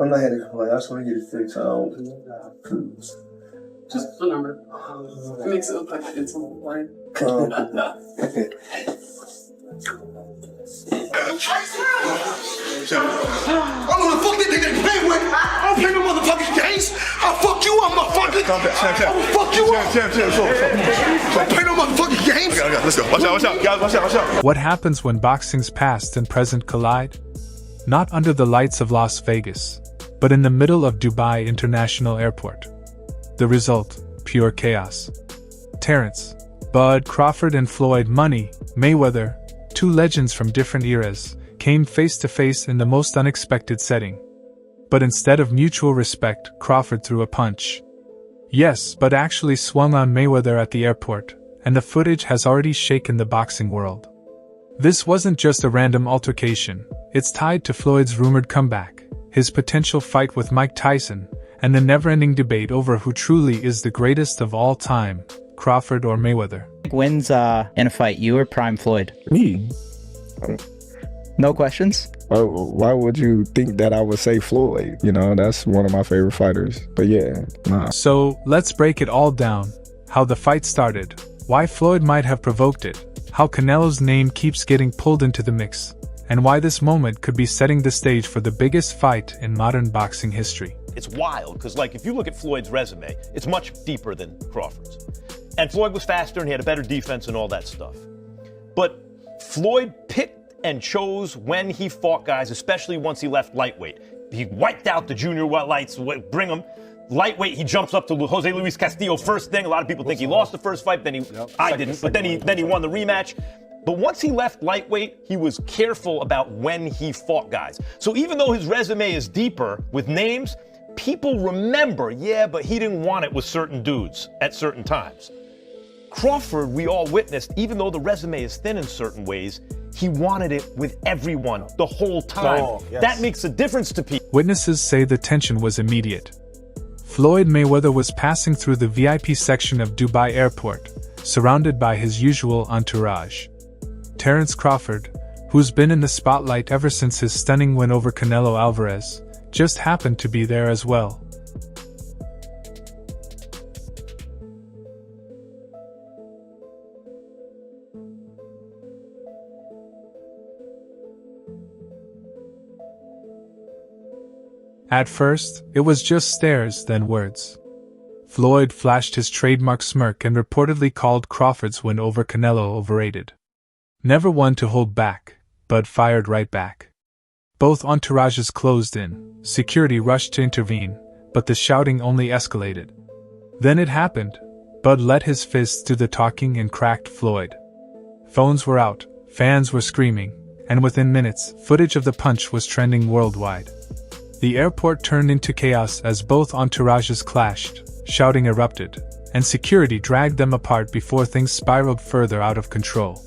I'm not heading for it. I just want to get it fixed. Just remember, it makes it look like it's a little blind. I don't know the fuck they think they play with. I don't play no motherfucking games. I'll fuck you up, motherfucker. I'll fuck you up. I don't play no motherfucking games. Let's go. Watch out, guys. Watch out. What happens when boxing's past and present collide? Not under the lights of Las Vegas, but in the middle of Dubai International Airport. The result, pure chaos. Terence, Bud Crawford and Floyd Money Mayweather, two legends from different eras, came face to face in the most unexpected setting. But instead of mutual respect, Crawford threw a punch. Yes, but actually swung on Mayweather at the airport, and the footage has already shaken the boxing world. This wasn't just a random altercation, it's tied to Floyd's rumored comeback, his potential fight with Mike Tyson, and the never-ending debate over who truly is the greatest of all time, Crawford or Mayweather. Wins in a fight, you or Prime Floyd? Me? No questions? Why would you think that I would say Floyd? You know, that's one of my favorite fighters. But yeah, nah. So, let's break it all down. How the fight started, why Floyd might have provoked it, how Canelo's name keeps getting pulled into the mix, and why this moment could be setting the stage for the biggest fight in modern boxing history. It's wild, because if you look at Floyd's resume, it's much deeper than Crawford's. And Floyd was faster and he had a better defense and all that stuff. But Floyd picked and chose when he fought guys, especially once he left lightweight. He wiped out the junior lights, bring him. Lightweight, he jumps up to Jose Luis Castillo first thing. A lot of people think he lost the first fight, I didn't, but then he won the rematch. But once he left lightweight, he was careful about when he fought guys. So even though his resume is deeper with names, people remember, but he didn't want it with certain dudes at certain times. Crawford, we all witnessed, even though the resume is thin in certain ways, he wanted it with everyone the whole time. That makes a difference to people. Witnesses say the tension was immediate. Floyd Mayweather was passing through the VIP section of Dubai Airport, surrounded by his usual entourage. Terence Crawford, who's been in the spotlight ever since his stunning win over Canelo Alvarez, just happened to be there as well. At first, it was just stares, then words. Floyd flashed his trademark smirk and reportedly called Crawford's win over Canelo overrated. Never one to hold back, Bud fired right back. Both entourages closed in, security rushed to intervene, but the shouting only escalated. Then it happened. Bud let his fists do the talking and cracked Floyd. Phones were out, fans were screaming, and within minutes, footage of the punch was trending worldwide. The airport turned into chaos as both entourages clashed, shouting erupted, and security dragged them apart before things spiraled further out of control.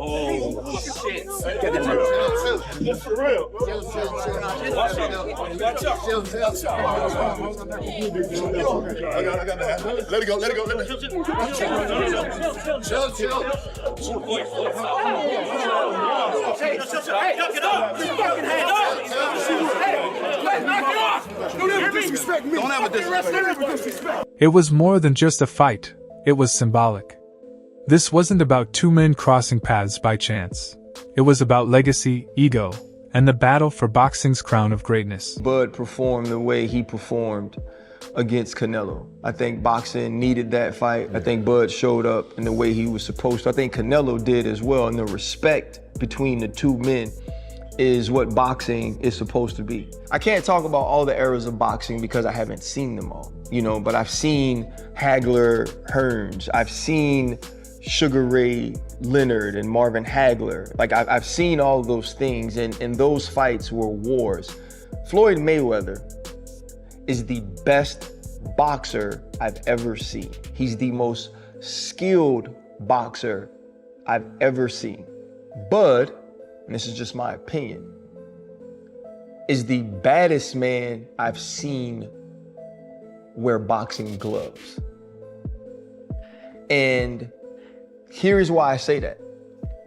Oh, shit. For real. Let it go. It was more than just a fight, it was symbolic. This wasn't about two men crossing paths by chance. It was about legacy, ego, and the battle for boxing's crown of greatness. Bud performed the way he performed against Canelo. I think boxing needed that fight. I think Bud showed up in the way he was supposed to. I think Canelo did as well, and the respect between the two men is what boxing is supposed to be. I can't talk about all the eras of boxing because I haven't seen them all, but I've seen Hagler Hearns. I've seen Sugar Ray Leonard and Marvin Hagler. I've seen all those things, and those fights were wars. Floyd Mayweather is the best boxer I've ever seen. He's the most skilled boxer I've ever seen. Bud, and this is just my opinion, is the baddest man I've seen wear boxing gloves. And here's why I say that.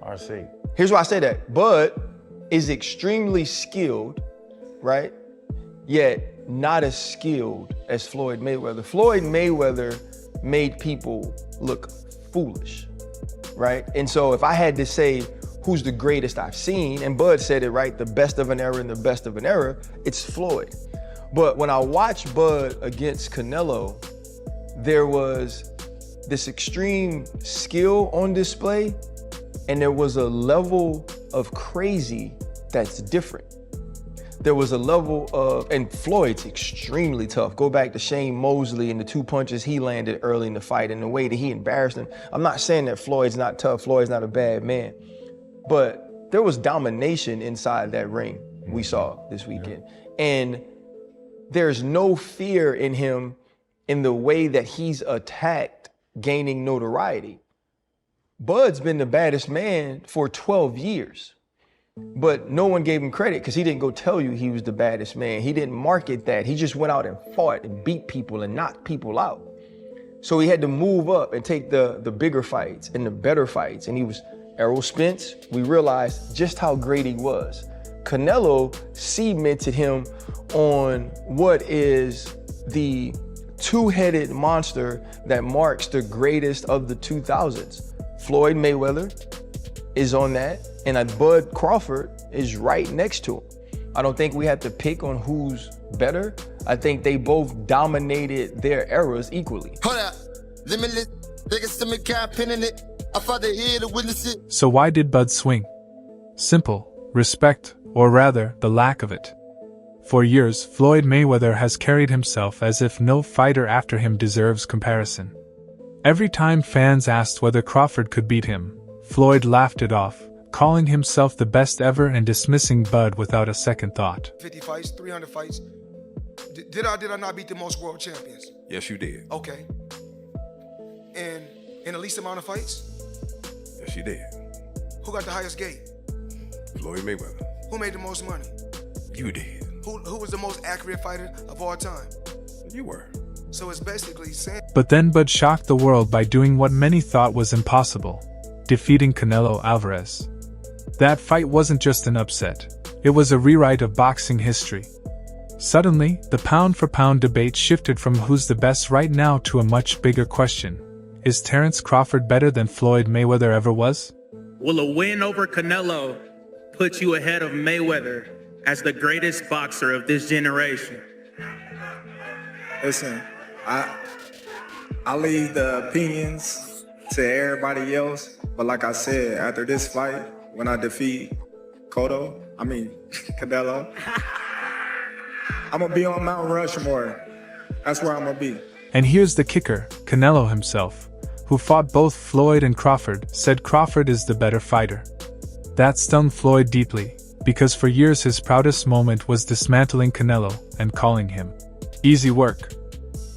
RC. Here's why I say that. Bud is extremely skilled, right? Yet not as skilled as Floyd Mayweather. Floyd Mayweather made people look foolish, right? And so if I had to say who's the greatest I've seen, and Bud said it right, the best of an era and the best of an era, it's Floyd. But when I watched Bud against Canelo, there was this extreme skill on display, and there was a level of crazy that's different. There was a level of, and Floyd's extremely tough. Go back to Shane Mosley and the 2 punches he landed early in the fight and the way that he embarrassed him. I'm not saying that Floyd's not tough, Floyd's not a bad man, but there was domination inside that ring we saw this weekend. And there's no fear in him in the way that he's attacked gaining notoriety. Bud's been the baddest man for 12 years, but no one gave him credit because he didn't go tell you he was the baddest man. He didn't market that. He just went out and fought and beat people and knocked people out. So he had to move up and take the bigger fights and the better fights. And he was Errol Spence. We realized just how great he was. Canelo cemented him on what is the two-headed monster that marks the greatest of the 2000s. Floyd Mayweather is on that, and Bud Crawford is right next to him. I don't think we have to pick on who's better. I think they both dominated their eras equally. Hold up, limitless, biggest stomach cap pinning it. I fought the here to witness it. So why did Bud swing? Simple, respect, or rather, the lack of it. For years, Floyd Mayweather has carried himself as if no fighter after him deserves comparison. Every time fans asked whether Crawford could beat him, Floyd laughed it off, calling himself the best ever and dismissing Bud without a second thought. 50 fights, 300 fights. Did I not beat the most world champions? Yes, you did. Okay. And in the least amount of fights? Yes, you did. Who got the highest gate? Floyd Mayweather. Who made the most money? You did. Who was the most accurate fighter of all time? You were. So it's basically saying... But then Bud shocked the world by doing what many thought was impossible, defeating Canelo Alvarez. That fight wasn't just an upset, it was a rewrite of boxing history. Suddenly, the pound-for-pound debate shifted from who's the best right now to a much bigger question. Is Terence Crawford better than Floyd Mayweather ever was? Will a win over Canelo put you ahead of Mayweather as the greatest boxer of this generation? Listen, I leave the opinions to everybody else, but like I said, after this fight, when I defeat Canelo, I'm gonna be on Mount Rushmore. That's where I'm gonna be. And here's the kicker, Canelo himself, who fought both Floyd and Crawford, said Crawford is the better fighter. That stung Floyd deeply, because for years his proudest moment was dismantling Canelo and calling him easy work.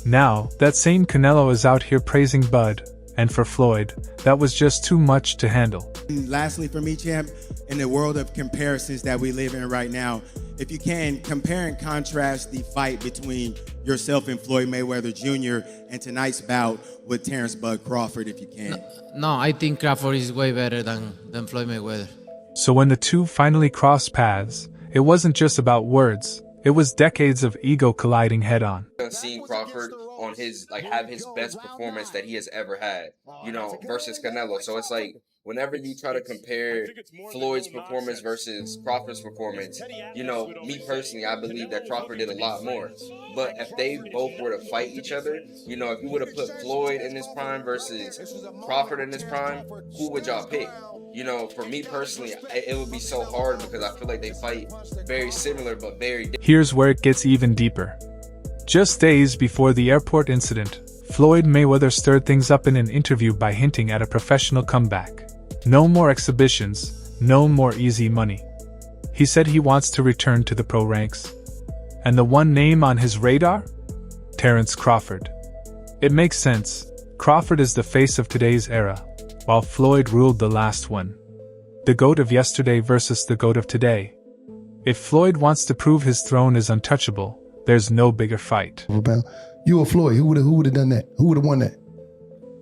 Now, that same Canelo is out here praising Bud, and for Floyd, that was just too much to handle. And lastly for me, champ, in the world of comparisons that we live in right now, if you can, compare and contrast the fight between yourself and Floyd Mayweather Jr. and tonight's bout with Terence Bud Crawford, if you can. No, I think Crawford is way better than Floyd Mayweather. So when the two finally crossed paths, it wasn't just about words, it was decades of ego colliding head-on. Seeing Crawford on his, have his best performance that he has ever had, versus Canelo. So it's like, whenever you try to compare Floyd's performance versus Crawford's performance, me personally, I believe that Crawford did a lot more. But if they both were to fight each other, if you would have put Floyd in his prime versus Crawford in his prime, who would y'all pick? For me personally, it would be so hard because I feel like they fight very similar but very different. Here's where it gets even deeper. Just days before the airport incident, Floyd Mayweather stirred things up in an interview by hinting at a professional comeback. No more exhibitions, no more easy money. He said he wants to return to the pro ranks. And the one name on his radar? Terence Crawford. It makes sense. Crawford is the face of today's era, while Floyd ruled the last one. The GOAT of yesterday versus the GOAT of today. If Floyd wants to prove his throne is untouchable, there's no bigger fight. You or Floyd, who would have done that? Who would have won that?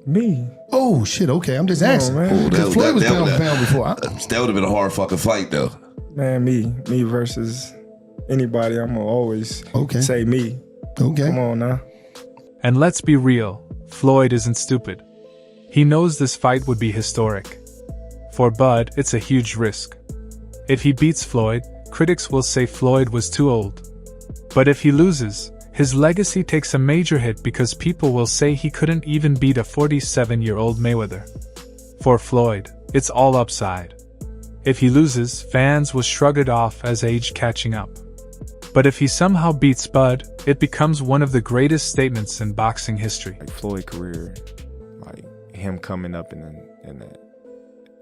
Me. Oh shit, okay, I'm just asking. Man. Floyd was pound for pound before. That would have been a hard fucking fight though. Man, me versus anybody. I'm gonna always say me. Okay. Come on now. And let's be real, Floyd isn't stupid. He knows this fight would be historic. For Bud, it's a huge risk. If he beats Floyd, critics will say Floyd was too old. But if he loses, his legacy takes a major hit because people will say he couldn't even beat a 47-year-old Mayweather. For Floyd, it's all upside. If he loses, fans will shrug it off as age catching up. But if he somehow beats Bud, it becomes one of the greatest statements in boxing history. Like Floyd's career, like him coming up in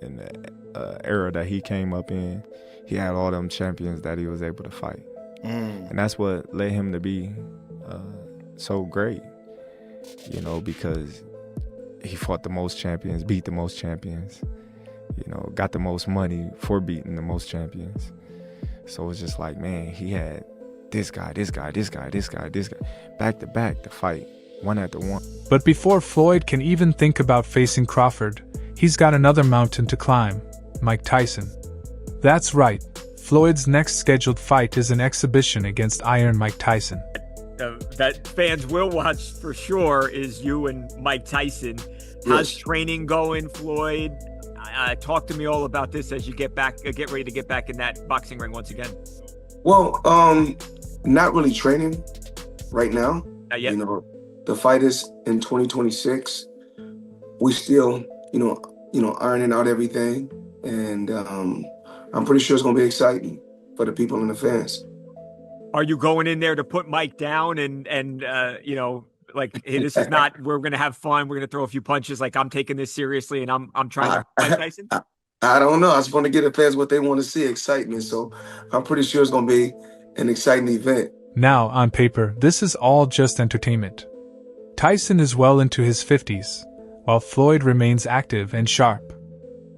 the era that he came up in, he had all them champions that he was able to fight. And that's what led him to be so great, you know, because he fought the most champions, beat the most champions, you know, got the most money for beating the most champions. So it's just like, man, he had this guy, back to back to fight, one after one. But before Floyd can even think about facing Crawford, he's got another mountain to climb, Mike Tyson. That's right, Floyd's next scheduled fight is an exhibition against Iron Mike Tyson. That fans will watch for sure is you and Mike Tyson. How's training going, Floyd? Talk to me all about this as you get ready to get back in that boxing ring once again. Well, not really training right now. Not yet. You know, the fight is in 2026. We still, ironing out everything, and I'm pretty sure it's gonna be exciting for the people and the fans. Are you going in there to put Mike down and like, hey, this is not, we're going to have fun, we're going to throw a few punches, like I'm taking this seriously and I'm trying to fight Tyson? I don't know. I just want to give the fans what they want to see, excitement. So I'm pretty sure it's going to be an exciting event. Now, on paper, this is all just entertainment. Tyson is well into his 50s, while Floyd remains active and sharp.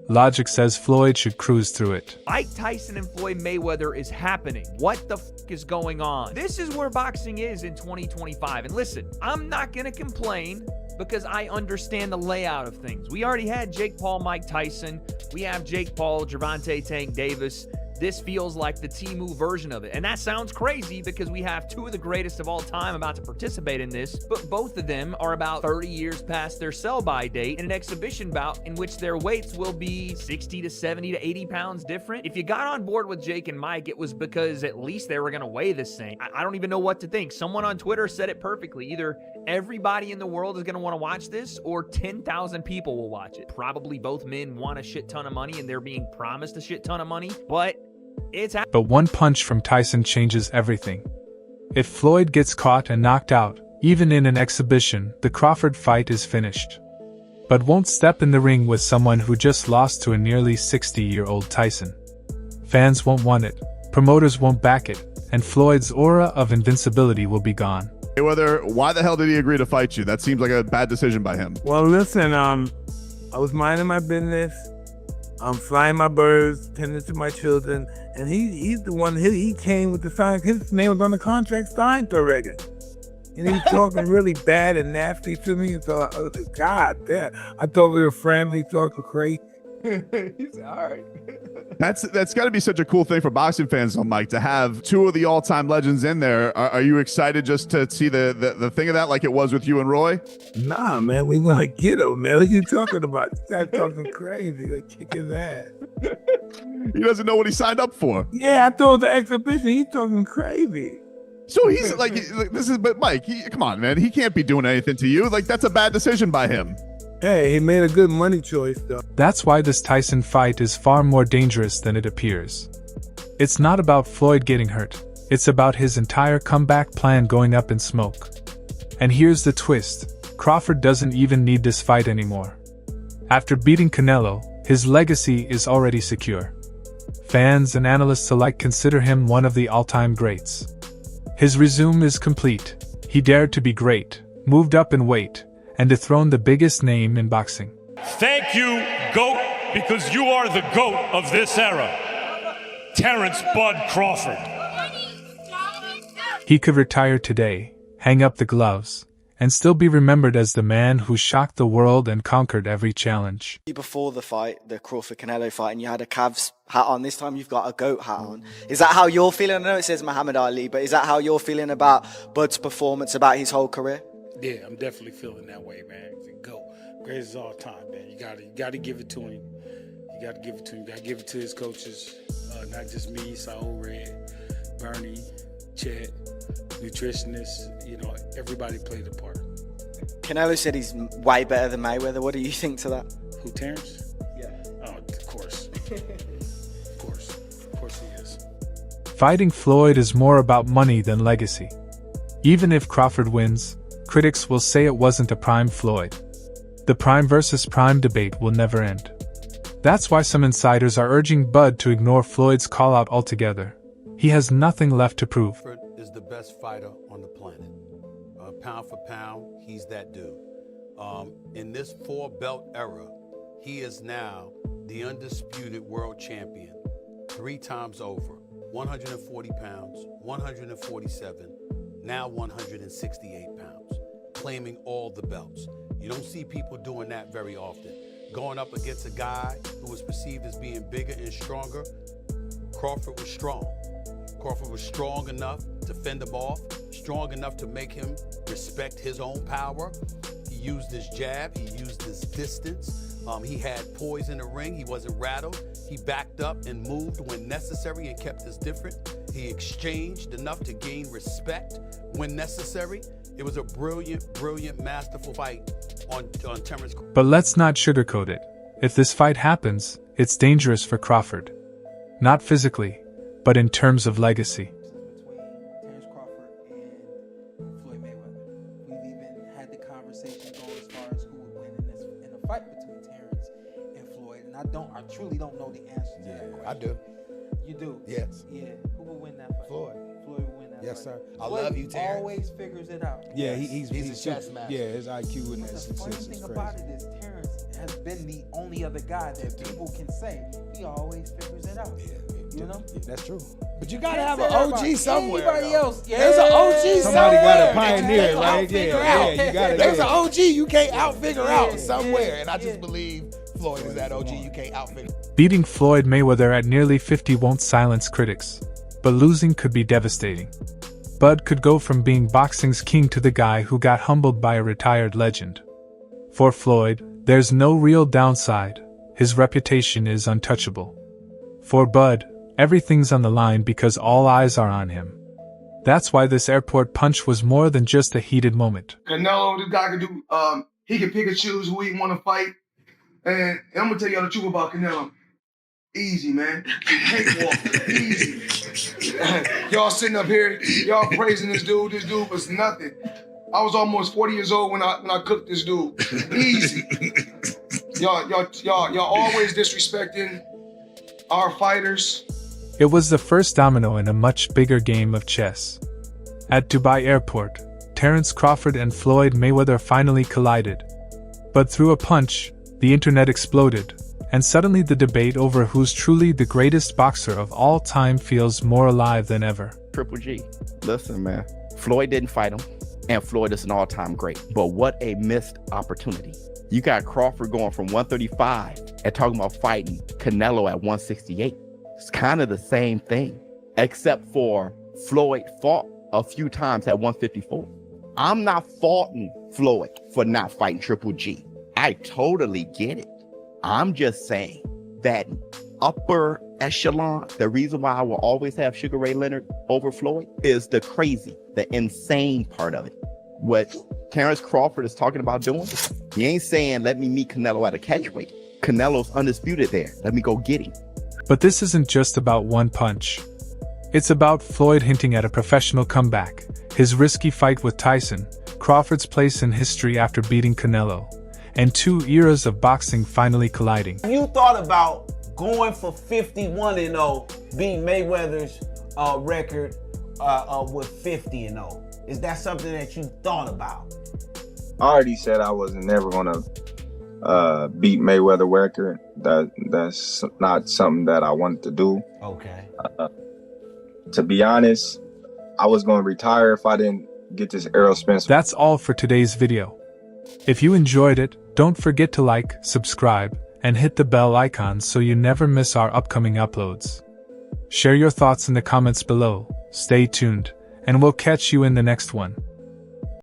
Logic says Floyd should cruise through it. Mike Tyson and Floyd Mayweather is happening. What the f is going on? This is where boxing is in 2025. And listen, I'm not going to complain because I understand the layout of things. We already had Jake Paul, Mike Tyson. We have Jake Paul, Gervonta Tank Davis. This feels like the Temu version of it. And that sounds crazy because we have two of the greatest of all time about to participate in this, but both of them are about 30 years past their sell-by date in an exhibition bout in which their weights will be 60 to 70 to 80 pounds different. If you got on board with Jake and Mike, it was because at least they were going to weigh the same. I don't even know what to think. Someone on Twitter said it perfectly. Either everybody in the world is going to want to watch this or 10,000 people will watch it. Probably both men want a shit ton of money and they're being promised a shit ton of money, but one punch from Tyson changes everything. If Floyd gets caught and knocked out, even in an exhibition, the Crawford fight is finished. But won't step in the ring with someone who just lost to a nearly 60-year-old Tyson. Fans won't want it, promoters won't back it, and Floyd's aura of invincibility will be gone. Mayweather, why the hell did he agree to fight you? That seems like a bad decision by him. Well, listen, I was minding my business. I'm flying my birds, tending to my children, and he's the one, he came with the sign, his name was on the contract signed already. And he was talking really bad and nasty to me, so I was like, God damn. I thought we were friendly, talking crazy. He's all right. That's got to be such a cool thing for boxing fans, though, Mike, to have two of the all-time legends in there. Are you excited just to see the thing of that like it was with you and Roy? Nah, man, we want to get him, man. What are you talking about? Start talking crazy, like kick his ass. He doesn't know what he signed up for. Yeah, I thought it was the exhibition. He's talking crazy. So he's like, but Mike, come on, man. He can't be doing anything to you. Like, that's a bad decision by him. Hey, he made a good money choice, though. That's why this Tyson fight is far more dangerous than it appears. It's not about Floyd getting hurt. It's about his entire comeback plan going up in smoke. And here's the twist. Crawford doesn't even need this fight anymore. After beating Canelo, his legacy is already secure. Fans and analysts alike consider him one of the all-time greats. His resume is complete. He dared to be great, moved up in weight, and dethroned the biggest name in boxing. Thank you, GOAT, because you are the GOAT of this era. Terence Bud Crawford. He could retire today, hang up the gloves, and still be remembered as the man who shocked the world and conquered every challenge. Before the fight, the Crawford-Canelo fight, and you had a Cavs hat on. This time you've got a GOAT hat on. Is that how you're feeling? I know it says Muhammad Ali, but is that how you're feeling about Bud's performance, about his whole career? Yeah, I'm definitely feeling that way, man. He's a GOAT. Greatest of all time, man. You gotta give it to him. You gotta give it to him. You gotta give it to his coaches. Not just me, Saul Red, Bernie, Chet, nutritionists, everybody played a part. Canelo said he's way better than Mayweather. What do you think to that? Who, Terence? Yeah. Oh, of course. Of course he is. Fighting Floyd is more about money than legacy. Even if Crawford wins, critics will say it wasn't a prime Floyd. The prime versus prime debate will never end. That's why some insiders are urging Bud to ignore Floyd's call-out altogether. He has nothing left to prove. Crawford is the best fighter on the planet. Pound for pound, he's that dude. In this 4-belt era, he is now the undisputed world champion 3 times over. 140 pounds, 147, now 168 pounds, claiming all the belts. You don't see people doing that very often. Going up against a guy who was perceived as being bigger and stronger, Crawford was strong. Crawford was strong enough to fend him off, strong enough to make him respect his own power. He used his jab, he used his distance. He had poise in the ring, he wasn't rattled. He backed up and moved when necessary and kept us different. He exchanged enough to gain respect when necessary. It was a brilliant, brilliant, masterful fight on Terence Crawford. But let's not sugarcoat it. If this fight happens, it's dangerous for Crawford. Not physically, but in terms of legacy. Terence Crawford and Floyd Mayweather. We've even had the conversation go as far as who would win in a fight between Terence and Floyd. And I truly don't know the answer to that question. I do. You do? Yes. Yeah. Who will win that fight? Floyd. Floyd will win that Yes, fight. sir. I Floyd love you, Terrence. always figures it out. Yeah, he's a chess master. Yeah, his IQ in that the funny thing about it is Terrence has been the only other guy that people can say he always figures it out. You know? Yeah, that's true. But you gotta have an OG somewhere. Anybody though. else? Yeah. There's an OG somewhere. Somebody gotta pioneer, you right? Yeah, you gotta. There's an OG you can't outfigure out somewhere, and I just believe Floyd is that OG you can't outfigure. Beating Floyd Mayweather at nearly 50 won't silence critics, but losing could be devastating. Bud could go from being boxing's king to the guy who got humbled by a retired legend. For Floyd, there's no real downside. His reputation is untouchable. For Bud, everything's on the line because all eyes are on him. That's why this airport punch was more than just a heated moment. Canelo, this guy can do, he can pick and choose who he want to fight. And I'm going to tell y'all the truth about Canelo. Easy, man. Cakewalk. Easy. Y'all sitting up here, y'all praising this dude. This dude was nothing. I was almost 40 years old when I cooked this dude. Easy. Y'all always disrespecting our fighters. It was the first domino in a much bigger game of chess. At Dubai Airport, Terence Crawford and Floyd Mayweather finally collided. But through a punch, the internet exploded, and suddenly the debate over who's truly the greatest boxer of all time feels more alive than ever. Triple G. Listen, man. Floyd didn't fight him, and Floyd is an all-time great. But what a missed opportunity. You got Crawford going from 135 and talking about fighting Canelo at 168. It's kind of the same thing, except for Floyd fought a few times at 154. I'm not faulting Floyd for not fighting Triple G. I totally get it. I'm just saying that upper echelon, the reason why I will always have Sugar Ray Leonard over Floyd is the crazy, the insane part of it. What Terence Crawford is talking about doing, he ain't saying, let me meet Canelo at a catchweight. Canelo's undisputed there. Let me go get him. But this isn't just about one punch. It's about Floyd hinting at a professional comeback, his risky fight with Tyson, Crawford's place in history after beating Canelo, and 2 eras of boxing finally colliding. You thought about going for 51-0, beat Mayweather's record with 50-0. Is that something that you thought about? I already said I wasn't never gonna beat Mayweather record. That's not something that I wanted to do. Okay. To be honest, I was gonna retire if I didn't get this Errol Spence. That's all for today's video. If you enjoyed it, don't forget to like, subscribe, and hit the bell icon so you never miss our upcoming uploads. Share your thoughts in the comments below, stay tuned, and we'll catch you in the next one.